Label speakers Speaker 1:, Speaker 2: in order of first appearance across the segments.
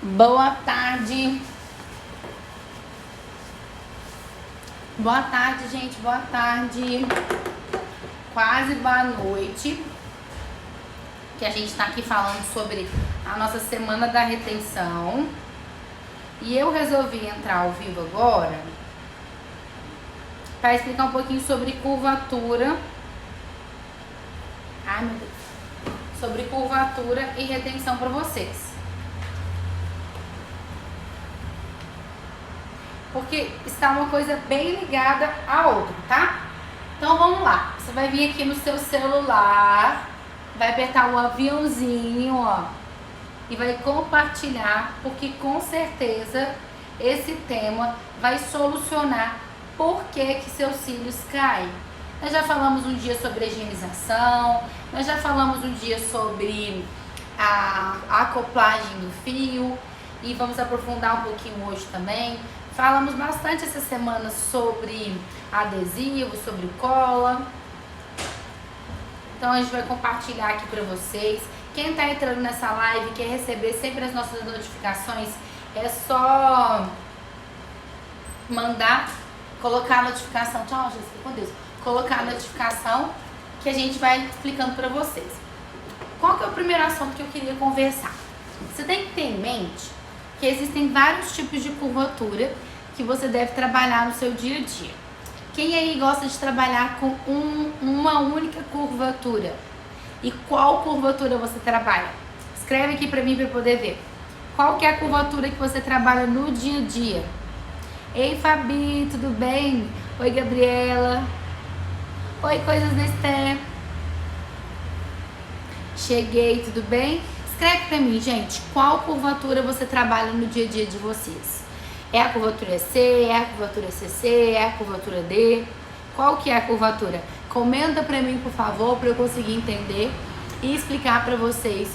Speaker 1: Boa tarde. Boa tarde, gente. Boa tarde. Quase boa noite. Que a gente tá aqui falando sobre a nossa semana da retenção. E eu resolvi entrar ao vivo agora para explicar um pouquinho sobre curvatura. Ai, meu Deus. Sobre curvatura e retenção para vocês. Porque está uma coisa bem ligada à outra, tá? Então vamos lá. Você vai vir aqui no seu celular, vai apertar o aviãozinho, ó, e vai compartilhar, porque com certeza esse tema vai solucionar por que seus cílios caem. Nós já falamos um dia sobre a higienização, nós já falamos um dia sobre a acoplagem do fio e vamos aprofundar um pouquinho hoje também. Falamos bastante essa semana sobre adesivo, sobre cola. Então a gente vai compartilhar aqui pra vocês. Quem tá entrando nessa live e quer receber sempre as nossas notificações, é só mandar, colocar a notificação. Tchau, Jéssica, com Deus. Colocar a notificação que a gente vai explicando pra vocês. Qual que é o primeiro assunto que eu queria conversar? Você tem que ter em mente que existem vários tipos de curvatura que você deve trabalhar no seu dia a dia. Quem aí gosta de trabalhar com uma única curvatura? E qual curvatura você trabalha? Escreve aqui pra mim pra eu poder ver. Qual que é a curvatura que você trabalha no dia a dia? Ei, Fabi, tudo bem? Oi, Gabriela. Oi, Coisas da Esté. Cheguei, tudo bem? Escreve pra mim, gente, qual curvatura você trabalha no dia a dia de vocês? É a curvatura C, é a curvatura CC, é a curvatura D? Qual que é a curvatura? Comenta pra mim, por favor, pra eu conseguir entender e explicar pra vocês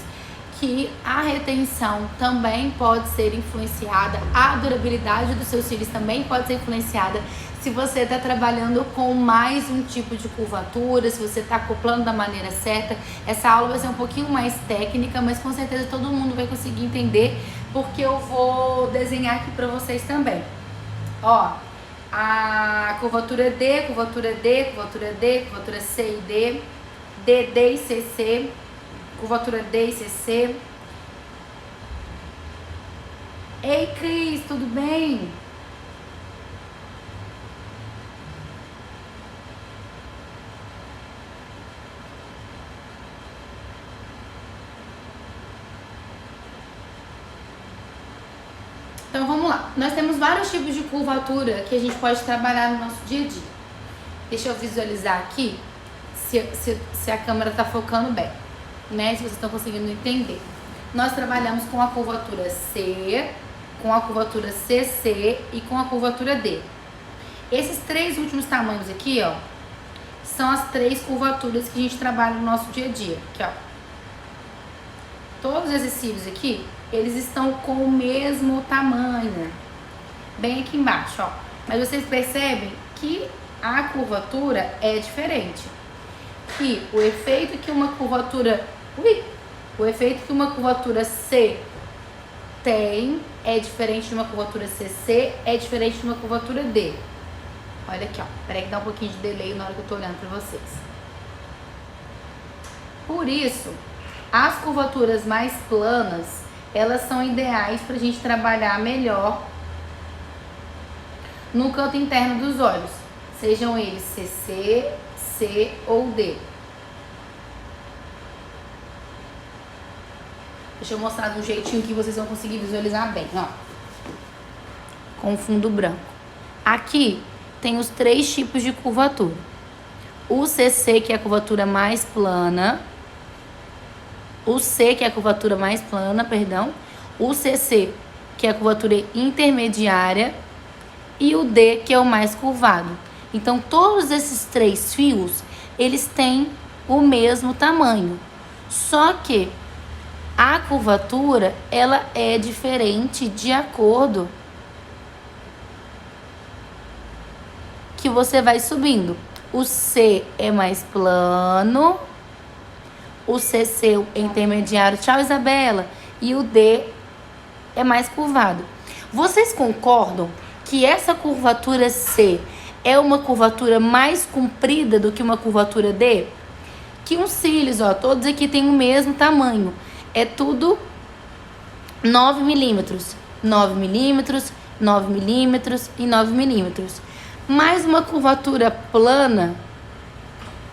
Speaker 1: que a retenção também pode ser influenciada, a durabilidade dos seus cílios também pode ser influenciada se você está trabalhando com mais um tipo de curvatura, se você está acoplando da maneira certa. Essa aula vai ser um pouquinho mais técnica, mas com certeza todo mundo vai conseguir entender, porque eu vou desenhar aqui para vocês também. Ó, a curvatura D, curvatura D, curvatura D, curvatura C e D, DD e CC, curvatura D e CC. Ei, Cris, tudo bem? Então vamos lá. Nós temos vários tipos de curvatura que a gente pode trabalhar no nosso dia a dia. Deixa eu visualizar aqui se a câmera tá focando bem, né? Se vocês estão conseguindo entender. Nós trabalhamos com a curvatura C, com a curvatura CC e com a curvatura D. Esses três últimos tamanhos aqui, ó, são as três curvaturas que a gente trabalha no nosso dia a dia. Aqui, ó. Todos esses cílios aqui, eles estão com o mesmo tamanho, bem aqui embaixo, ó. Mas vocês percebem que a curvatura é diferente. Que o efeito que uma curvatura, o efeito que uma curvatura C tem é diferente de uma curvatura CC, é diferente de uma curvatura D. Olha aqui, ó. Peraí que dá um pouquinho de delay na hora que eu tô olhando pra vocês. Por isso, as curvaturas mais planas, elas são ideais pra gente trabalhar melhor no canto interno dos olhos. Sejam eles CC, C ou D. Deixa eu mostrar de um jeitinho que vocês vão conseguir visualizar bem, ó. Com fundo branco. Aqui tem os três tipos de curvatura. O CC, que é a curvatura mais plana. O C, que é a curvatura mais plana, perdão. O CC, que é a curvatura intermediária. E o D, que é o mais curvado. Então, todos esses três fios, eles têm o mesmo tamanho. Só que a curvatura, ela é diferente de acordo que você vai subindo. O C é mais plano, o CC é intermediário, tchau, Isabela, e o D é mais curvado. Vocês concordam que essa curvatura C é uma curvatura mais comprida do que uma curvatura D? Que os cílios, ó, todos aqui têm o mesmo tamanho. É tudo 9 milímetros. 9 milímetros, 9 milímetros e 9 milímetros. Mas uma curvatura plana,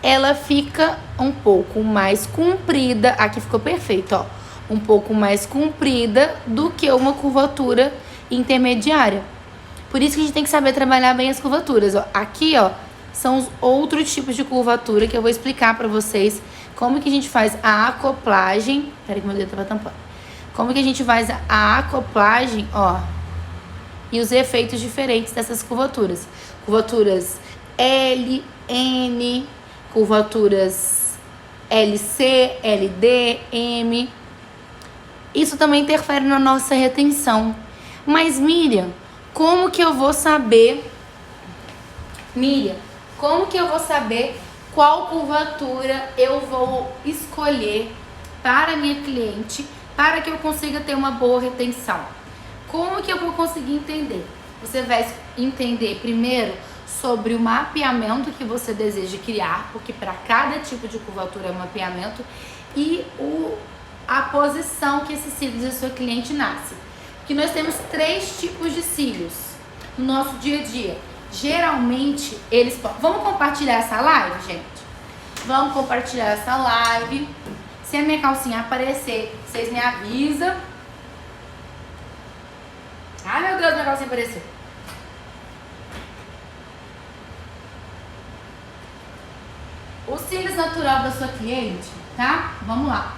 Speaker 1: ela fica um pouco mais comprida. Aqui ficou perfeito, ó. Um pouco mais comprida do que uma curvatura intermediária. Por isso que a gente tem que saber trabalhar bem as curvaturas, ó. Aqui, ó, são os outros tipos de curvatura que eu vou explicar pra vocês como que a gente faz a acoplagem. Peraí que meu dedo tava tampando. Como que a gente faz a acoplagem, ó, e os efeitos diferentes dessas curvaturas. Curvaturas L, N, curvaturas LC, LD, M. Isso também interfere na nossa retenção. Mas, Miriam, como que eu vou saber... Miriam, como que eu vou saber qual curvatura eu vou escolher para a minha cliente para que eu consiga ter uma boa retenção? Como que eu vou conseguir entender? Você vai entender primeiro sobre o mapeamento que você deseja criar, porque para cada tipo de curvatura é um mapeamento, e a posição que esses cílios da sua cliente nasce. Porque nós temos 3 tipos de cílios no nosso dia a dia. Geralmente, eles... Vamos compartilhar essa live, gente? Vamos compartilhar essa live. Se a minha calcinha aparecer, vocês me avisam. Ai, meu Deus, minha calcinha apareceu. Os cílios natural da sua cliente, tá? Vamos lá.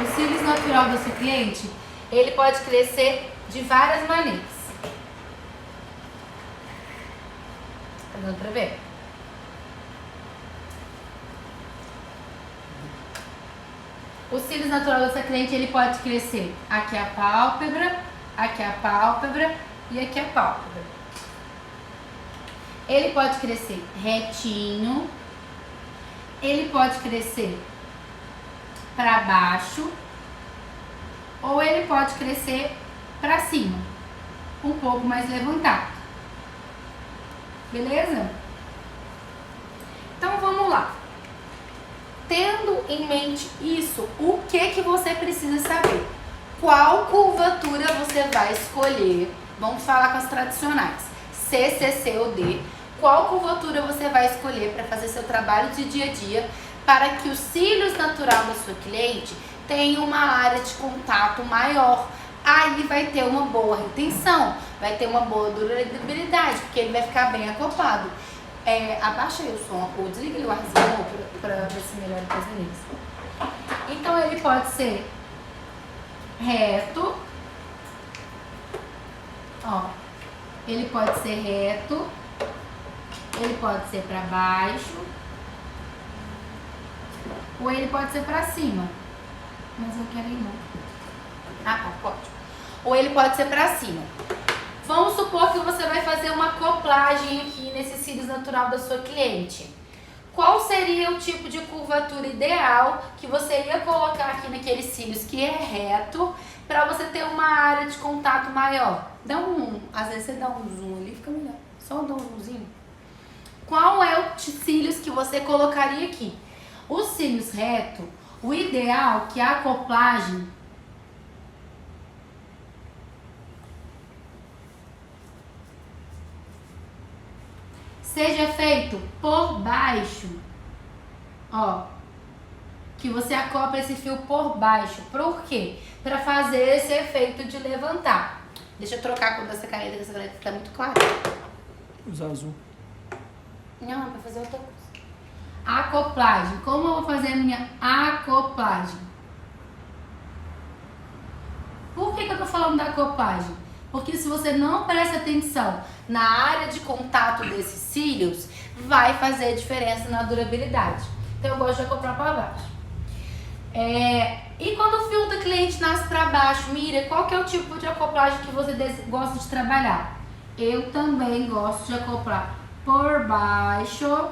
Speaker 1: O cílios natural da sua cliente, ele pode crescer de várias maneiras. Tá dando pra ver? O cílios natural dessa cliente, ele pode crescer aqui a pálpebra, aqui a pálpebra e aqui a pálpebra. Ele pode crescer retinho, ele pode crescer para baixo ou ele pode crescer para cima, um pouco mais levantado. Beleza? Então vamos lá. Tendo em mente isso, o que você precisa saber? Qual curvatura você vai escolher? Vamos falar com as tradicionais. C, C, C ou D. Qual curvatura você vai escolher para fazer seu trabalho de dia a dia para que os cílios natural da sua cliente tenham uma área de contato maior? Aí vai ter uma boa retenção, vai ter uma boa durabilidade, porque ele vai ficar bem acoplado. Abaixa aí o som, ou desliga o arzinho para ver se melhora para as meninas. Então ele pode ser reto, ó, ele pode ser reto, ele pode ser para baixo, ou ele pode ser para cima. Mas eu quero ir não. Ah, tá, pode. Ou ele pode ser para cima. Vamos supor que você vai fazer uma acoplagem aqui nesse cílios natural da sua cliente. Qual seria o tipo de curvatura ideal que você ia colocar aqui naqueles cílios que é reto para você ter uma área de contato maior? Às vezes você dá um zoom ali, fica melhor. Só dá um zoomzinho. Qual é o cílios que você colocaria aqui? Os cílios reto, o ideal é que a acoplagem seja feito por baixo, ó, que você acopla esse fio por baixo. Por quê? Para fazer esse efeito de levantar. Deixa eu trocar com essa caneta, que essa caneta fica muito clara.
Speaker 2: Usar azul.
Speaker 1: Não, para fazer outra coisa. Acoplagem. Como eu vou fazer a minha acoplagem? Por que eu tô falando da acoplagem? Porque se você não presta atenção na área de contato desses cílios, vai fazer diferença na durabilidade. Então eu gosto de acoplar para baixo. E quando o fio da cliente nasce para baixo, Mira, qual que é o tipo de acoplagem que você gosta de trabalhar? Eu também gosto de acoplar por baixo.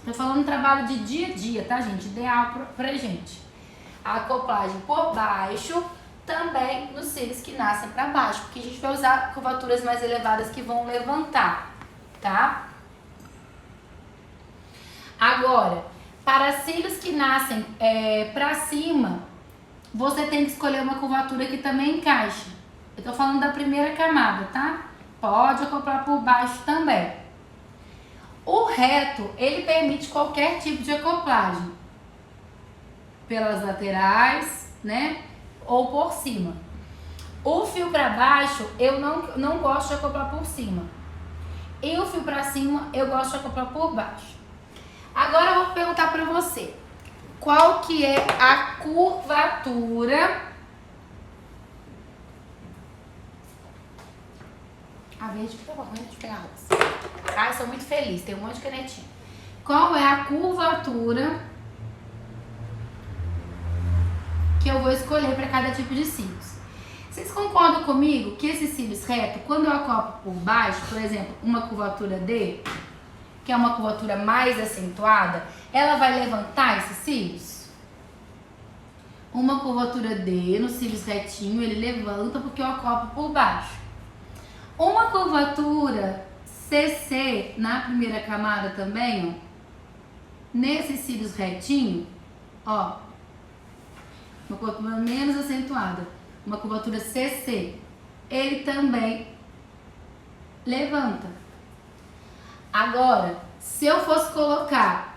Speaker 1: Tô falando trabalho de dia a dia, tá, gente? Ideal pra gente. A acoplagem por baixo, também nos cílios que nascem pra baixo, porque a gente vai usar curvaturas mais elevadas que vão levantar, tá? Agora, para cílios que nascem pra cima, você tem que escolher uma curvatura que também encaixe. Eu tô falando da primeira camada, tá? Pode acoplar por baixo também. O reto, ele permite qualquer tipo de acoplagem. Pelas laterais, né? Ou por cima. O fio para baixo, eu não gosto de acoplar por cima. E o fio para cima, eu gosto de acoplar por baixo. Agora eu vou perguntar para você. Qual que é a curvatura? A verde, por favor, deixa eu pegar a rosa. Ai, sou muito feliz, tem um monte de canetinha. Qual é a curvatura que eu vou escolher para cada tipo de cílios? Vocês concordam comigo que esses cílios retos, quando eu acoplo por baixo, por exemplo, uma curvatura D, que é uma curvatura mais acentuada, ela vai levantar esses cílios? Uma curvatura D nos cílios retinho, ele levanta porque eu acoplo por baixo. Uma curvatura CC na primeira camada também, ó, nesses cílios retinho, ó, uma curvatura menos acentuada, uma curvatura CC, ele também levanta. Agora, se eu fosse colocar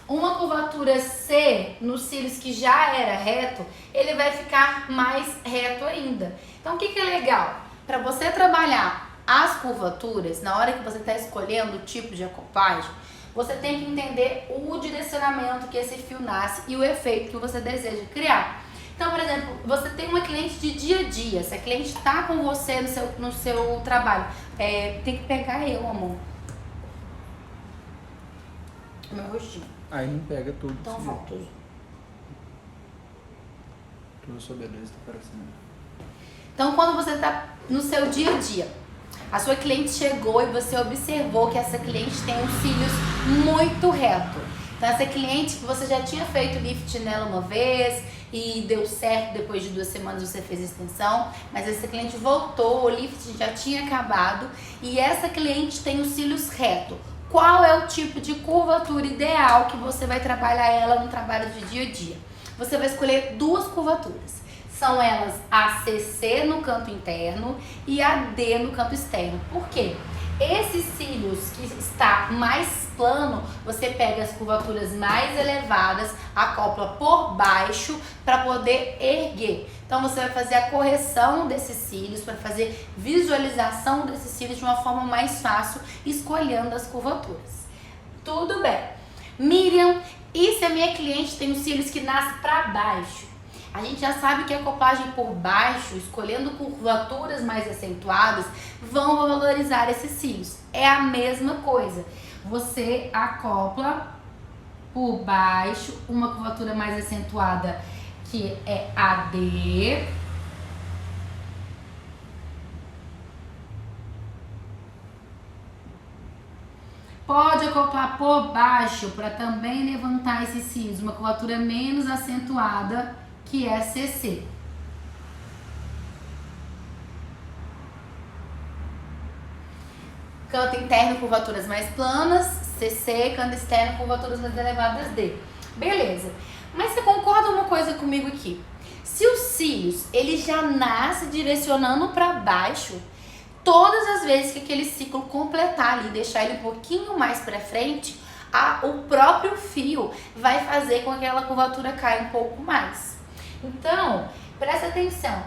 Speaker 1: uma curvatura C nos cílios que já era reto, ele vai ficar mais reto ainda. Então, o que é legal? Para você trabalhar as curvaturas, na hora que você está escolhendo o tipo de acoplagem, você tem que entender o direcionamento que esse fio nasce e o efeito que você deseja criar. Então, por exemplo, você tem uma cliente de dia a dia, se a cliente está com você no seu trabalho, tem que pegar eu, amor. Meu rostinho.
Speaker 2: Aí não pega tudo.
Speaker 1: Então volta.
Speaker 2: Toda a sua beleza tá parecendo.
Speaker 1: Então, quando você está no seu dia a dia, a sua cliente chegou e você observou que essa cliente tem os cílios muito reto. Então, essa cliente que você já tinha feito lift nela uma vez e deu certo, depois de 2 semanas você fez extensão, mas essa cliente voltou, o lift já tinha acabado e essa cliente tem os cílios reto. Qual é o tipo de curvatura ideal que você vai trabalhar ela no trabalho de dia a dia? Você vai escolher 2 curvaturas. São elas a CC no canto interno e a D no canto externo. Por quê? Esses cílios que está mais plano, você pega as curvaturas mais elevadas, acopla por baixo para poder erguer. Então você vai fazer a correção desses cílios, para fazer visualização desses cílios de uma forma mais fácil, escolhendo as curvaturas. Tudo bem. Miriam, e se a minha cliente tem os cílios que nascem para baixo? A gente já sabe que a acoplagem por baixo, escolhendo curvaturas mais acentuadas, vão valorizar esses cílios. É a mesma coisa. Você acopla por baixo uma curvatura mais acentuada, que é a D. Pode acoplar por baixo para também levantar esses cílios, uma curvatura menos acentuada, que é CC. Canto interno, curvaturas mais planas, CC, canto externo, curvaturas mais elevadas, D. Beleza. Mas você concorda uma coisa comigo aqui? Se os cílios, ele já nasce direcionando para baixo, todas as vezes que aquele ciclo completar ali, deixar ele um pouquinho mais para frente, o próprio fio vai fazer com que aquela curvatura caia um pouco mais. Então, presta atenção,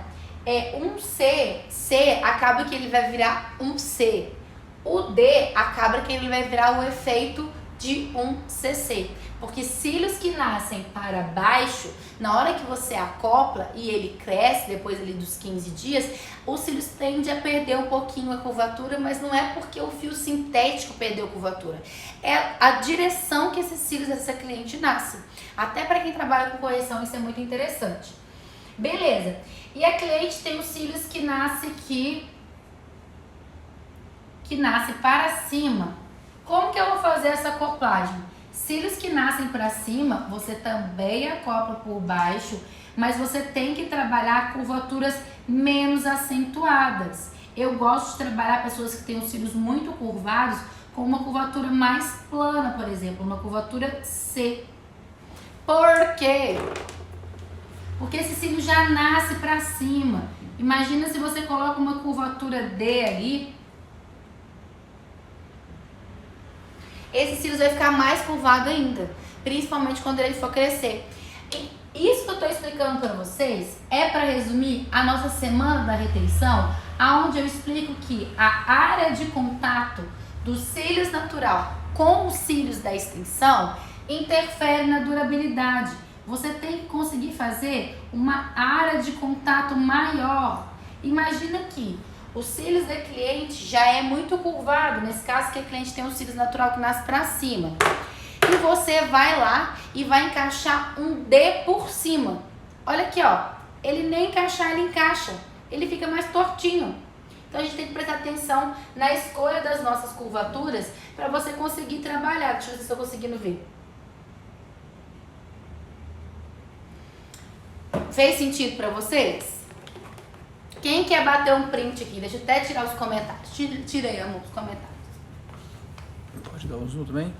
Speaker 1: um C acaba que ele vai virar um C, o D acaba que ele vai virar o efeito de um CC, porque cílios que nascem para baixo, na hora que você acopla e ele cresce depois ali dos 15 dias, os cílios tendem a perder um pouquinho a curvatura, mas não é porque o fio sintético perdeu a curvatura, é a direção que esses cílios dessa cliente nascem. Até para quem trabalha com correção isso é muito interessante. Beleza. E a cliente tem os cílios que nasce aqui, que nasce para cima. Como que eu vou fazer essa acoplagem? Cílios que nascem para cima, você também acopla por baixo, mas você tem que trabalhar curvaturas menos acentuadas. Eu gosto de trabalhar pessoas que têm os cílios muito curvados com uma curvatura mais plana, por exemplo, uma curvatura C. Por quê? Porque esse cílio já nasce para cima. Imagina se você coloca uma curvatura D ali. Esse cílio vai ficar mais curvado ainda, principalmente quando ele for crescer. E isso que eu estou explicando para vocês é para resumir a nossa semana da retenção, onde eu explico que a área de contato dos cílios natural com os cílios da extensão interfere na durabilidade. Você tem que conseguir fazer uma área de contato maior. Imagina que os cílios da cliente já é muito curvado, nesse caso que a cliente tem um cílios natural que nasce para cima. E você vai lá e vai encaixar um D por cima. Olha aqui, ó. Ele nem encaixar, ele encaixa. Ele fica mais tortinho. Então a gente tem que prestar atenção na escolha das nossas curvaturas para você conseguir trabalhar. Deixa eu ver se eu estou conseguindo ver. Fez sentido para vocês? Quem quer bater um print aqui? Deixa eu até tirar os comentários. Tirei, amor, os comentários.
Speaker 2: Pode dar um zoom também?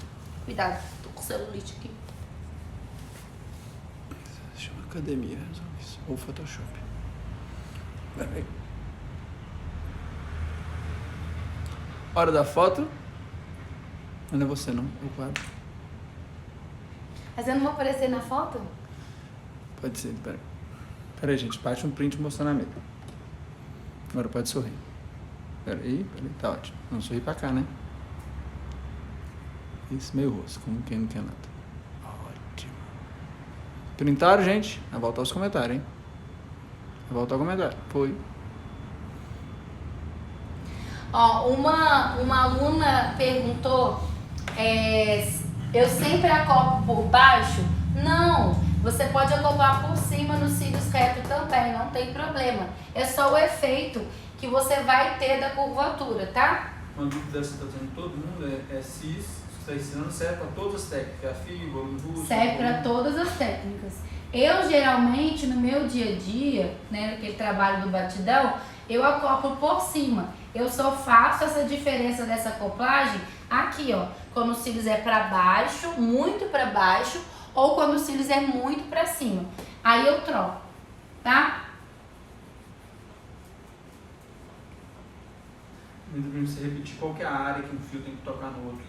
Speaker 1: Cuidado, tô com celulite aqui.
Speaker 2: Chama academia, resolve isso. Ou Photoshop. Peraí. Hora da foto. Não é você não, o quadro.
Speaker 1: Mas eu não vou aparecer na foto?
Speaker 2: Pode ser, peraí. Peraí, gente, bate um print mostrando a mesa. Agora pode sorrir. Peraí, tá ótimo. Não sorri pra cá, né? Isso, meio rosto, como quem não quer nada. Ótimo. Printaram, gente? Vai voltar aos comentários, hein? Vai voltar ao comentário. Foi.
Speaker 1: Ó, uma aluna perguntou, eu sempre acoplo por baixo? Não, você pode acoplar por cima nos cílios retos também, não tem problema. É só o efeito que você vai ter da curvatura, tá?
Speaker 2: Uma dúvida dessa que tá tendo todo mundo é se isso que você está ensinando serve para todas as técnicas, a FIBA, o russo.
Speaker 1: Serve para todas as técnicas. Eu geralmente, no meu dia a dia, né, naquele trabalho do batidão, eu acoplo por cima. Eu só faço essa diferença dessa acoplagem aqui, ó, quando os cílios é para baixo, muito para baixo, ou quando os cílios é muito para cima. Aí eu troco, tá?
Speaker 2: Você repetir qual que é a área que um fio tem que tocar no outro.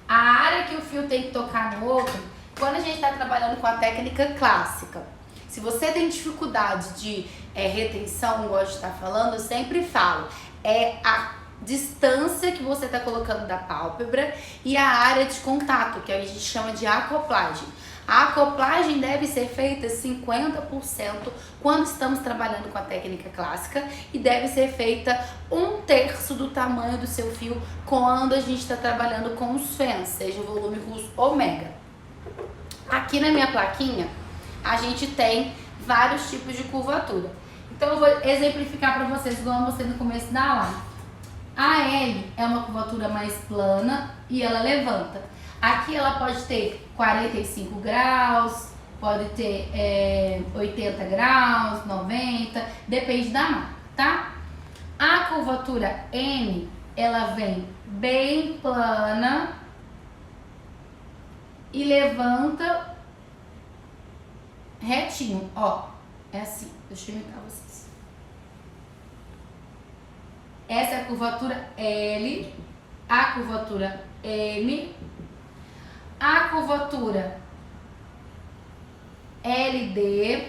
Speaker 1: A área que o fio tem que tocar no outro, quando a gente está trabalhando com a técnica clássica, se você tem dificuldade de retenção, igual a gente está falando, eu sempre falo, é a distância que você está colocando da pálpebra e a área de contato, que a gente chama de acoplagem. A acoplagem deve ser feita 50% quando estamos trabalhando com a técnica clássica e deve ser feita 1/3 do tamanho do seu fio quando a gente está trabalhando com os fãs, seja volume russo ou mega. Aqui na minha plaquinha a gente tem vários tipos de curvatura. Então eu vou exemplificar para vocês, igual eu mostrei no começo da aula. A L é uma curvatura mais plana e ela levanta. Aqui ela pode ter 45 graus, pode ter 80 graus, 90, depende da marca, tá? A curvatura M, ela vem bem plana e levanta retinho, ó, é assim, deixa eu imitar vocês. Essa é a curvatura L, a curvatura M, a curvatura LD.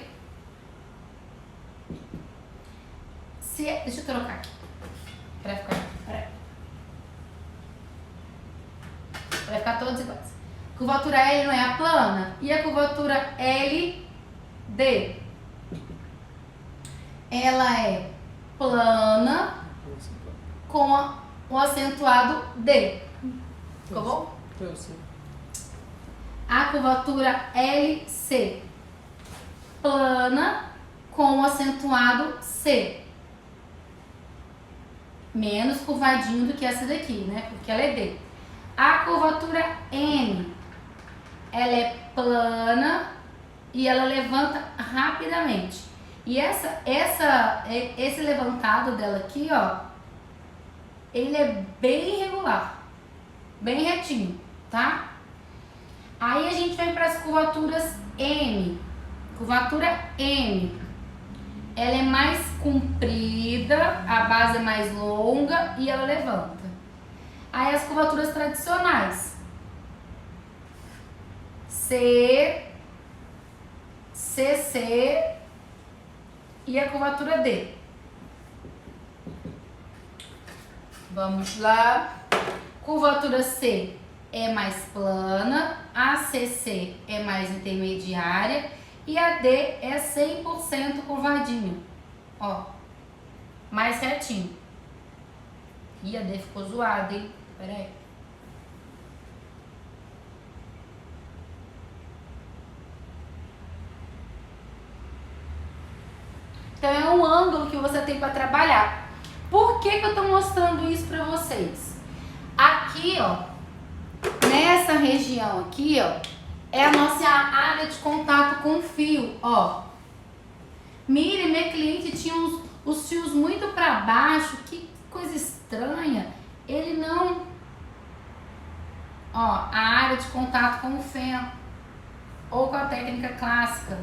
Speaker 1: Deixa eu trocar aqui. Vai ficar todos iguais. Curvatura L não é a plana? E a curvatura LD? Ela é plana com o acentuado D. Ficou bom? A curvatura LC, plana com o acentuado C. Menos curvadinho do que essa daqui, né? Porque ela é D. A curvatura M, ela é plana e ela levanta rapidamente. E esse levantado dela aqui, ó, ele é bem regular, bem retinho, tá? Aí a gente vem para as curvaturas M. Curvatura M, ela é mais comprida, a base é mais longa e ela levanta. Aí as curvaturas tradicionais, C, CC e a curvatura D. Vamos lá. Curvatura C é mais plana, a CC é mais intermediária e a D é 100% curvadinho. Ó, mais retinho. Ih, a D ficou zoada, hein? Pera aí. Então é um ângulo que você tem para trabalhar. Por que que eu tô mostrando isso para vocês? Aqui, ó, nessa região aqui, ó, é a nossa área de contato com o fio, ó. Miriam, minha cliente tinha os fios muito para baixo, que coisa estranha. Ele não... Ó, a área de contato com o feno, ou com a técnica clássica.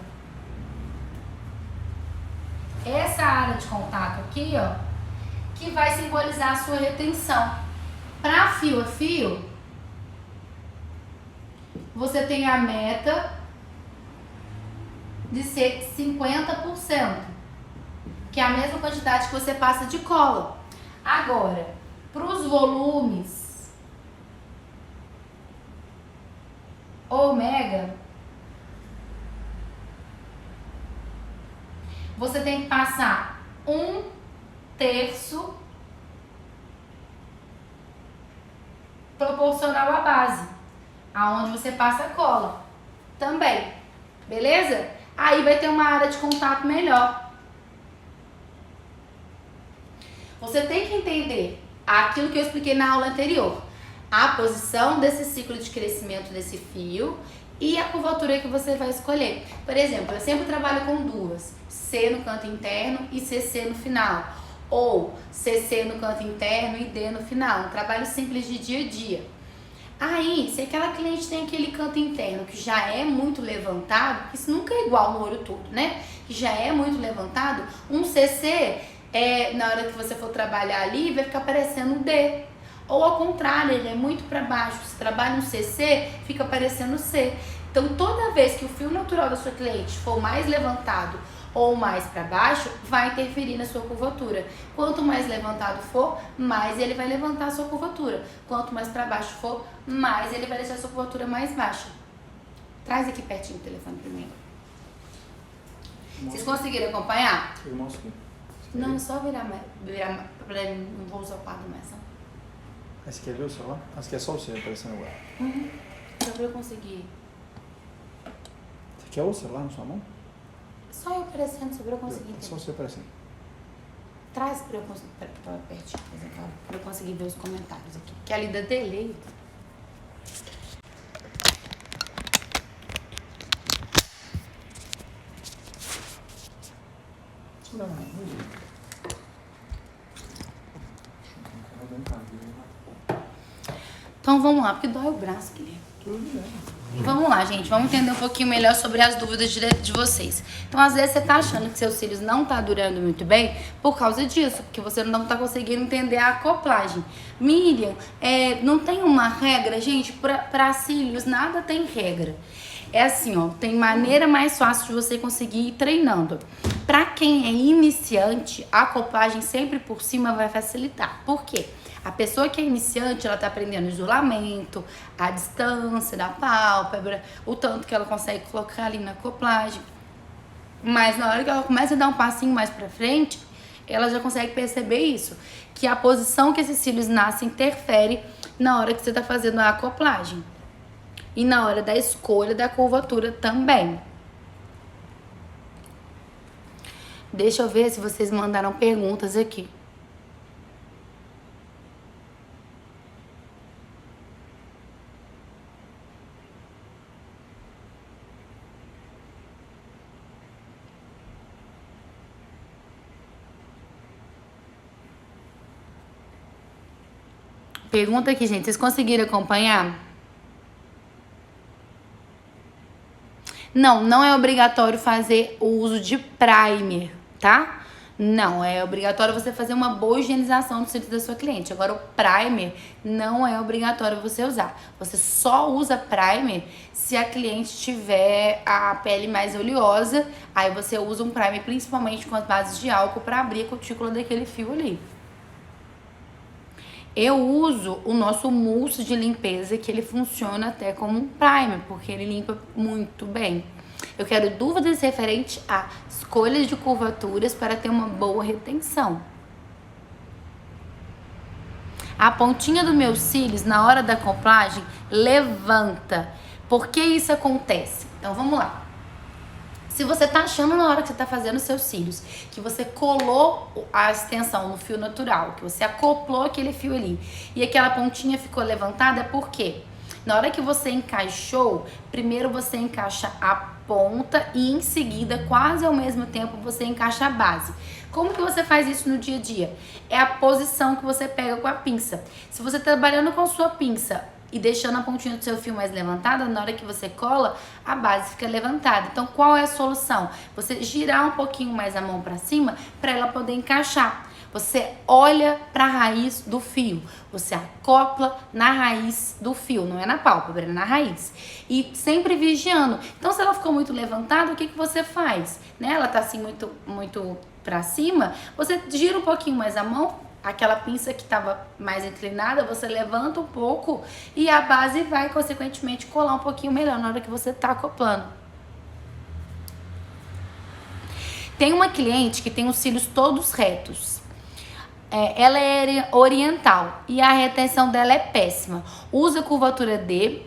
Speaker 1: Essa área de contato aqui, ó, que vai simbolizar a sua retenção. Para fio a fio, você tem a meta de ser 50%, que é a mesma quantidade que você passa de cola. Agora, para os volumes ômega, você tem que passar 1/3 proporcional à base, aonde você passa a cola também, beleza? Aí vai ter uma área de contato melhor. Você tem que entender aquilo que eu expliquei na aula anterior, a posição desse ciclo de crescimento desse fio e a curvatura que você vai escolher. Por exemplo, eu sempre trabalho com duas, C no canto interno e CC no final, ou CC no canto interno e D no final, um trabalho simples de dia a dia. Aí, se aquela cliente tem aquele canto interno que já é muito levantado, isso nunca é igual no olho todo, né? Que já é muito levantado, um CC, na hora que você for trabalhar ali, vai ficar parecendo um D. Ou ao contrário, ele é muito para baixo, se trabalha um CC, fica parecendo C. Então, toda vez que o fio natural da sua cliente for mais levantado ou mais para baixo, vai interferir na sua curvatura. Quanto mais levantado for, mais ele vai levantar a sua curvatura. Quanto mais para baixo for, mais ele vai deixar a sua curvatura mais baixa. Traz aqui pertinho o telefone primeiro. Vocês conseguiram acompanhar?
Speaker 2: Eu mostro.
Speaker 1: Não, só virar para ele, não vou usar o quadro mais, não.
Speaker 2: Aí você quer ver o celular? Acho que é só o seu aparecendo agora.
Speaker 1: Só para eu conseguir.
Speaker 2: Você quer o celular na sua mão?
Speaker 1: Só eu aparecendo, só para eu conseguir.
Speaker 2: É só o seu aparecendo.
Speaker 1: Traz para eu conseguir, pertinho, por exemplo, para eu conseguir ver os comentários aqui. Que ali dá delay.
Speaker 2: Não, não.
Speaker 1: Então vamos lá, porque dói o braço, Guilherme.
Speaker 2: Tudo bem.
Speaker 1: Vamos lá, gente. Vamos entender um pouquinho melhor sobre as dúvidas de vocês. Então, às vezes, você tá achando que seus cílios não tá durando muito bem por causa disso, porque você não tá conseguindo entender a acoplagem. Miriam, não tem uma regra, gente, para cílios, nada tem regra. É assim, ó, tem maneira mais fácil de você conseguir ir treinando. Para quem é iniciante, a acoplagem sempre por cima vai facilitar. Por quê? A pessoa que é iniciante, ela tá aprendendo o isolamento, a distância da pálpebra, o tanto que ela consegue colocar ali na acoplagem. Mas na hora que ela começa a dar um passinho mais pra frente, ela já consegue perceber isso, que a posição que esses cílios nascem interfere na hora que você tá fazendo a acoplagem. E na hora da escolha da curvatura também. Deixa eu ver se vocês mandaram perguntas aqui. Pergunta aqui, gente. Vocês conseguiram acompanhar? Não, não é obrigatório fazer o uso de primer, tá? Não, é obrigatório você fazer uma boa higienização dos cílios da sua cliente. Agora, o primer não é obrigatório você usar. Você só usa primer se a cliente tiver a pele mais oleosa. Aí você usa um primer principalmente com as bases de álcool para abrir a cutícula daquele fio ali. Eu uso o nosso mousse de limpeza, que ele funciona até como um primer, porque ele limpa muito bem. Eu quero dúvidas referentes a escolhas de curvaturas para ter uma boa retenção. A pontinha dos meus cílios, na hora da acoplagem, levanta. Por que isso acontece? Então, vamos lá. Se você tá achando na hora que você tá fazendo os seus cílios, que você colou a extensão no fio natural, que você acoplou aquele fio ali, e aquela pontinha ficou levantada, é por quê? Na hora que você encaixou, primeiro você encaixa a ponta e em seguida, quase ao mesmo tempo, você encaixa a base. Como que você faz isso no dia a dia? É a posição que você pega com a pinça. Se você tá trabalhando com a sua pinça e deixando a pontinha do seu fio mais levantada, na hora que você cola, a base fica levantada. Então, qual é a solução? Você girar um pouquinho mais a mão para cima para ela poder encaixar. Você olha para a raiz do fio, você acopla na raiz do fio, não é na pálpebra, é na raiz. E sempre vigiando. Então, se ela ficou muito levantada, o que você faz? Né? Ela tá assim muito para cima, você gira um pouquinho mais a mão, aquela pinça que estava mais inclinada, você levanta um pouco e a base vai, consequentemente, colar um pouquinho melhor na hora que você tá acoplando. Tem uma cliente que tem os cílios todos retos. Ela é oriental e a retenção dela é péssima. Usa a curvatura D,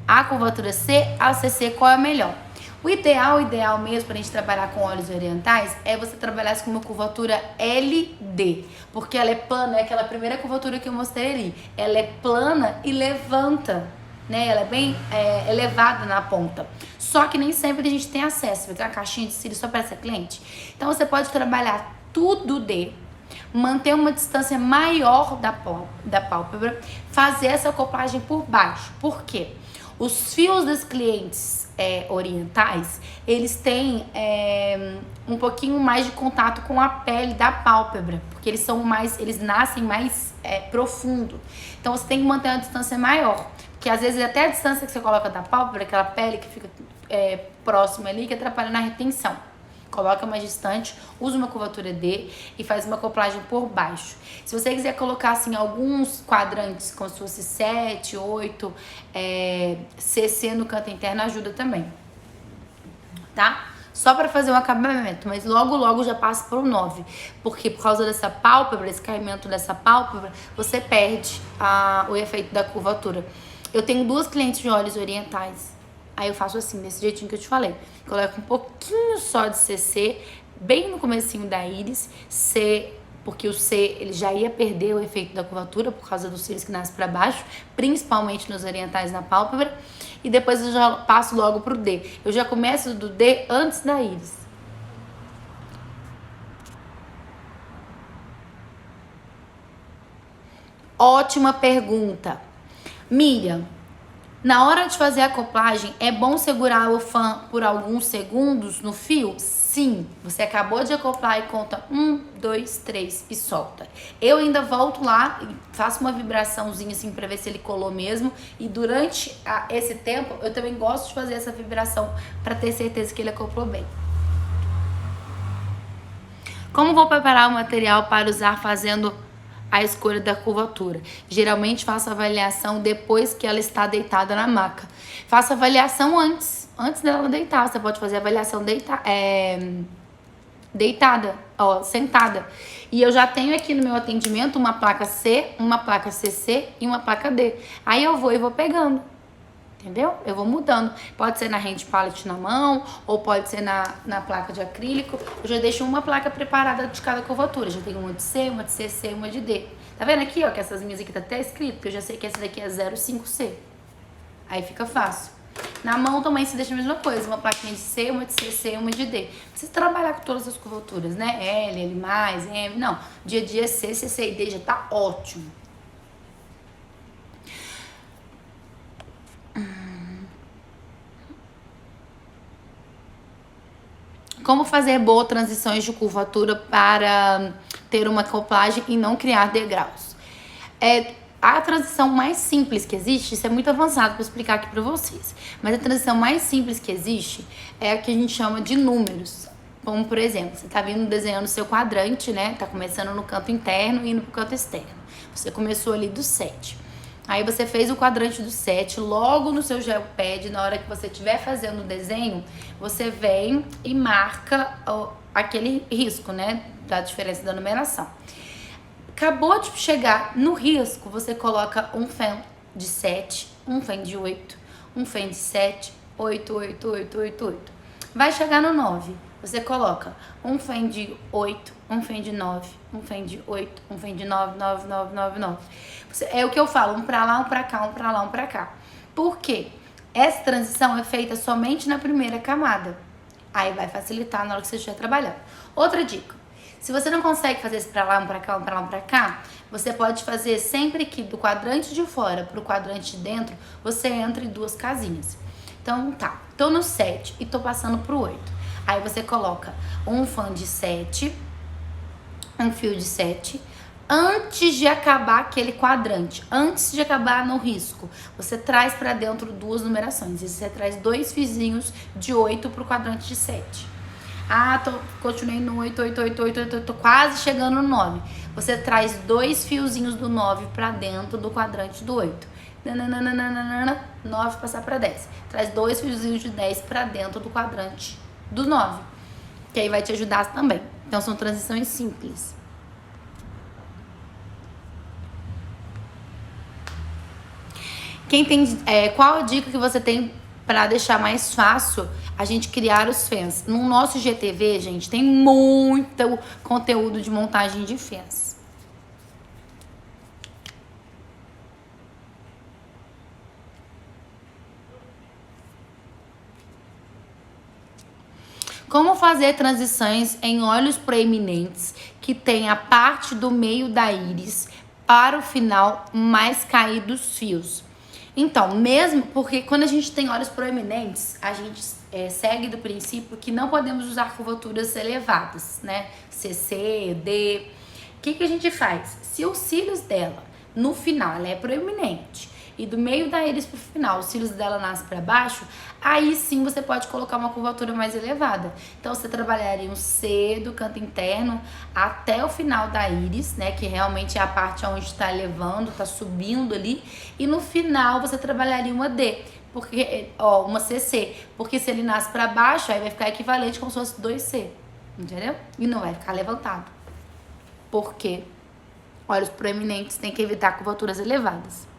Speaker 1: a curvatura C, a CC, qual é a melhor? O ideal mesmo pra gente trabalhar com óleos orientais é você trabalhar com uma curvatura LD, porque ela é plana, é aquela primeira curvatura que eu mostrei ali. Ela é plana e levanta, né? Ela é bem elevada na ponta. Só que nem sempre a gente tem acesso, vai ter uma caixinha de cílios só para essa cliente. Então você pode trabalhar tudo D, manter uma distância maior da pálpebra, fazer essa acoplagem por baixo. Por quê? Os fios das clientes orientais, eles têm um pouquinho mais de contato com a pele da pálpebra, porque eles nascem mais profundo. Então você tem que manter uma distância maior, porque às vezes até a distância que você coloca da pálpebra, aquela pele que fica próxima ali, que atrapalha na retenção. Coloca mais distante, usa uma curvatura D e faz uma acoplagem por baixo. Se você quiser colocar assim alguns quadrantes, como se fosse 7, 8, CC no canto interno, ajuda também, tá? Só para fazer um acabamento, mas logo já passa pro 9, porque por causa dessa pálpebra, esse caimento dessa pálpebra, você perde o efeito da curvatura. Eu tenho 2 clientes de óleos orientais. Aí eu faço assim, desse jeitinho que eu te falei. Coloco um pouquinho só de CC, bem no comecinho da íris. C, porque o C ele já ia perder o efeito da curvatura por causa dos cílios que nascem para baixo, principalmente nos orientais na pálpebra. E depois eu já passo logo pro D. Eu já começo do D antes da íris. Ótima pergunta. Miriam, na hora de fazer a acoplagem, é bom segurar o fan por alguns segundos no fio? Sim, você acabou de acoplar e conta 1, 2, 3 e solta. Eu ainda volto lá e faço uma vibraçãozinha assim pra ver se ele colou mesmo. E durante esse tempo, eu também gosto de fazer essa vibração pra ter certeza que ele acoplou bem. Como vou preparar o material para usar fazendo a escolha da curvatura? Geralmente faço a avaliação depois que ela está deitada na maca. Faça a avaliação antes dela deitar. Você pode fazer a avaliação deitada, sentada. E eu já tenho aqui no meu atendimento uma placa C, uma placa CC e uma placa D. Aí eu vou pegando. Entendeu? Eu vou mudando. Pode ser na hand palette na mão, ou pode ser na placa de acrílico. Eu já deixo uma placa preparada de cada curvatura. Já tenho uma de C, uma de CC e uma de D. Tá vendo aqui, ó, que essas minhas aqui tá até escrito, porque eu já sei que essa daqui é 05C. Aí fica fácil. Na mão também se deixa a mesma coisa, uma plaquinha de C, uma de CC e uma de D. Precisa trabalhar com todas as curvaturas, né? L, L+, M, não. Dia a dia C, CC e D já tá ótimo. Como fazer boas transições de curvatura para ter uma acoplagem e não criar degraus? A transição mais simples que existe, isso é muito avançado para explicar aqui para vocês, mas a transição mais simples que existe é a que a gente chama de números. Como, por exemplo, você tá vindo desenhando o seu quadrante, né? Tá começando no canto interno e indo pro canto externo. Você começou ali do 7. Aí você fez o quadrante do 7, logo no seu GeoPad, na hora que você estiver fazendo o desenho, você vem e marca aquele risco, né? Da diferença da numeração. Acabou de chegar no risco, você coloca um fen de 7, um fen de 8, um fen de 7, 8, 8, 8, 8, 8. Vai chegar no 9, você coloca um fen de 8, um fen de 9, um fen de 8, um fen de 9, 9, 9, 9, 9. É o que eu falo, um pra lá, um pra cá, um pra lá, um pra cá. Por quê? Essa transição é feita somente na primeira camada. Aí vai facilitar na hora que você estiver trabalhando. Outra dica. Se você não consegue fazer esse pra lá, um pra cá, um pra lá, um pra cá, você pode fazer sempre que do quadrante de fora pro quadrante de dentro, você entra em duas casinhas. Então, tá, tô no 7 e tô passando pro 8. Aí você coloca um fan de 7, um fio de 7, antes de acabar aquele quadrante, antes de acabar no risco, você traz pra dentro duas numerações. E você traz dois fiozinhos de 8 pro quadrante de 7. Ah, continuei no 8, 8, 8, 8, 8, tô quase chegando no 9. Você traz dois fiozinhos do 9 pra dentro do quadrante do 8. 9 passar pra 10. Traz dois fiozinhos de 10 pra dentro do quadrante do 9. Que aí vai te ajudar também. Então são transições simples. Quem tem, qual a dica que você tem para deixar mais fácil a gente criar os fãs? No nosso GTV, gente, tem muito conteúdo de montagem de fãs. Como fazer transições em olhos proeminentes que tem a parte do meio da íris para o final mais cair dos fios? Então, mesmo porque quando a gente tem olhos proeminentes, a gente segue do princípio que não podemos usar curvaturas elevadas, né? CC, D. O que a gente faz? Se os cílios dela, no final, ela é proeminente, e do meio da íris pro final, os cílios dela nascem para baixo, aí sim você pode colocar uma curvatura mais elevada. Então você trabalharia um C do canto interno até o final da íris, né, que realmente é a parte onde está elevando, está subindo ali, e no final você trabalharia uma D, porque uma CC, porque se ele nasce para baixo, aí vai ficar equivalente como se fosse 2C, entendeu? E não vai ficar levantado. Por quê? Olhos proeminentes tem que evitar curvaturas elevadas.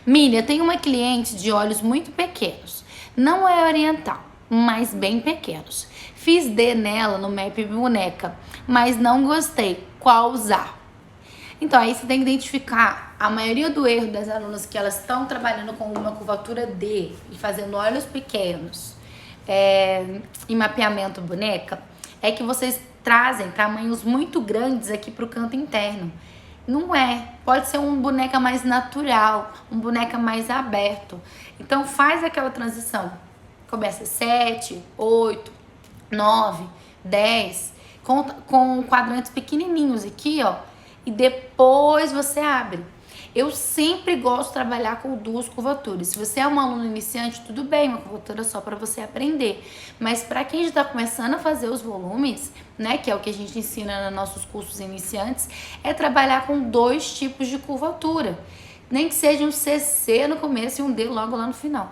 Speaker 1: Milha, tem uma cliente de olhos muito pequenos. Não é oriental, mas bem pequenos. Fiz D nela no Map Boneca, mas não gostei. Qual usar? Então, aí você tem que identificar a maioria do erro das alunas que elas estão trabalhando com uma curvatura D e fazendo olhos pequenos em mapeamento boneca, é que vocês trazem tamanhos muito grandes aqui para o canto interno. Não é. Pode ser um boneca mais natural, um boneca mais aberto. Então faz aquela transição. Começa 7, 8, 9, 10, com quadrantes pequenininhos aqui, ó. E depois você abre. Eu sempre gosto de trabalhar com duas curvaturas. Se você é um aluno iniciante, tudo bem, uma curvatura só para você aprender. Mas para quem já está começando a fazer os volumes, né, que é o que a gente ensina nos nossos cursos iniciantes, é trabalhar com dois tipos de curvatura. Nem que seja um CC no começo e um D logo lá no final.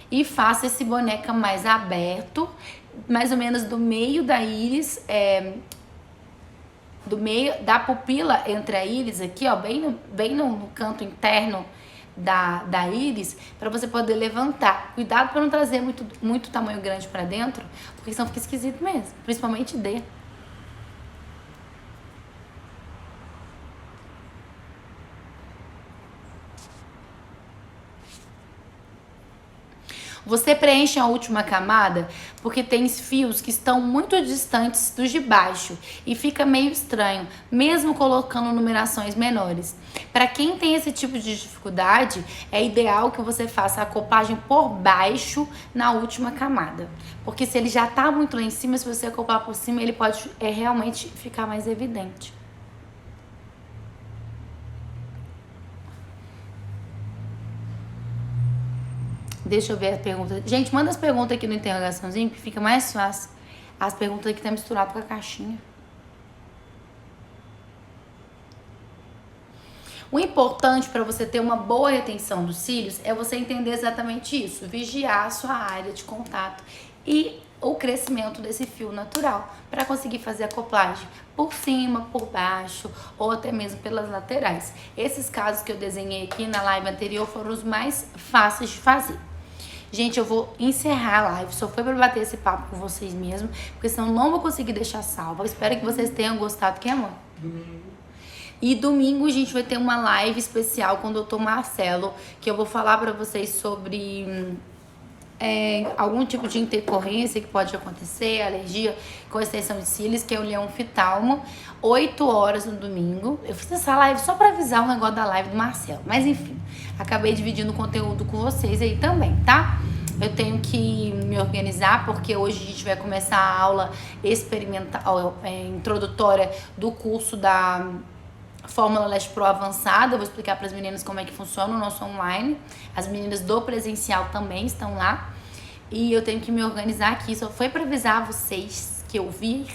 Speaker 1: E faça esse boneca mais aberto, mais ou menos do meio da íris do meio da pupila entre a íris aqui, ó, bem no canto interno da íris, para você poder levantar. Cuidado para não trazer muito tamanho grande para dentro, porque senão fica esquisito mesmo, principalmente D. Você preenche a última camada porque tem fios que estão muito distantes dos de baixo e fica meio estranho, mesmo colocando numerações menores. Para quem tem esse tipo de dificuldade, é ideal que você faça a acoplagem por baixo na última camada. Porque se ele já está muito lá em cima, se você acoplar por cima, ele pode realmente ficar mais evidente. Deixa eu ver a pergunta. Gente, manda as perguntas aqui no interrogaçãozinho, que fica mais fácil. As perguntas aqui tá misturado com a caixinha. O importante para você ter uma boa retenção dos cílios é você entender exatamente isso. Vigiar a sua área de contato e o crescimento desse fio natural para conseguir fazer a acoplagem por cima, por baixo ou até mesmo pelas laterais. Esses casos que eu desenhei aqui na live anterior foram os mais fáceis de fazer. Gente, eu vou encerrar a live, só foi pra bater esse papo com vocês mesmo, porque senão não vou conseguir deixar salva. Eu espero que vocês tenham gostado. Quer, amor?
Speaker 2: Domingo.
Speaker 1: E domingo a gente vai ter uma live especial com o Dr. Marcelo, que eu vou falar pra vocês sobre algum tipo de intercorrência que pode acontecer, alergia com extensão de cílios, que é o leão-oftalmo, 8 horas no domingo. Eu fiz essa live só pra avisar o negócio da live do Marcelo, mas enfim, acabei dividindo o conteúdo com vocês aí também, tá? Eu tenho que me organizar porque hoje a gente vai começar a aula experimental, introdutória do curso da Fórmula Lash Pro avançada. Eu vou explicar para as meninas como é que funciona o nosso online. As meninas do presencial também estão lá. E eu tenho que me organizar aqui. Só foi para avisar vocês que eu vir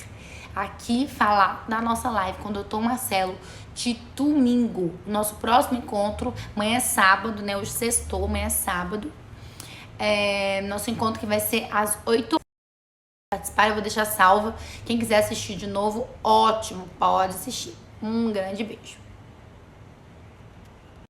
Speaker 1: aqui falar da nossa live com o Dr. Marcelo de domingo. Nosso próximo encontro, amanhã é sábado, né? Hoje sextou, amanhã é sábado. Nosso encontro que vai ser às 8 horas. Participar, eu vou deixar salva. Quem quiser assistir de novo, ótimo, pode assistir. Um grande beijo.